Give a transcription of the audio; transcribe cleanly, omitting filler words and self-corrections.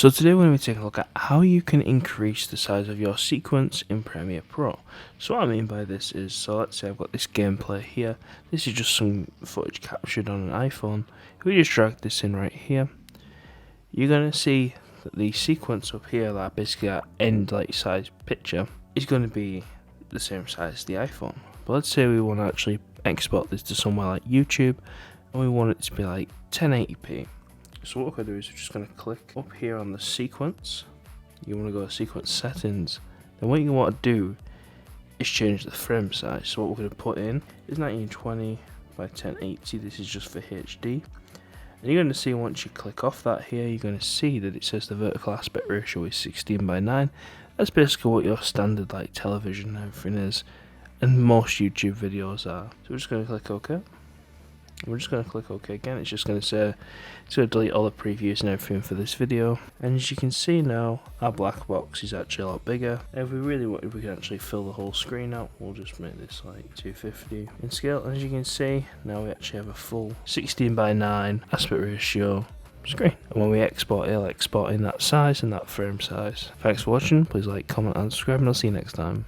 So today we're going to be taking a look at how you can increase the size of your sequence in Premiere Pro. So what I mean by this is, so let's say I've got this gameplay here. This is just some footage captured on an iPhone. If we just drag this in right here, you're going to see that the sequence up here, like basically that end like size picture, is going to be the same size as the iPhone. But let's say we want to actually export this to somewhere like YouTube, and we want it to be like 1080p. So what we're going to do is we're just going to click up here on the sequence. You want to go to sequence settings. Then what you want to do is change the frame size. So what we're going to put in is 1920 by 1080. This is just for HD. And you're going to see once you click off that here, you're going to see that it says the vertical aspect ratio is 16 by 9. That's basically what your standard like television and everything is. And most YouTube videos are. So we're just going to click OK. We're just going to click OK again. It's just going to say it's going to delete all the previews and everything for this video. And as you can see now, our black box is actually a lot bigger. If we really wanted, we can actually fill the whole screen out. We'll just make this like 250 in scale. And as you can see, now we actually have a full 16 by 9 aspect ratio screen. And when we export, it'll export in that size and that frame size. Thanks for watching. Please like, comment and subscribe, and I'll see you next time.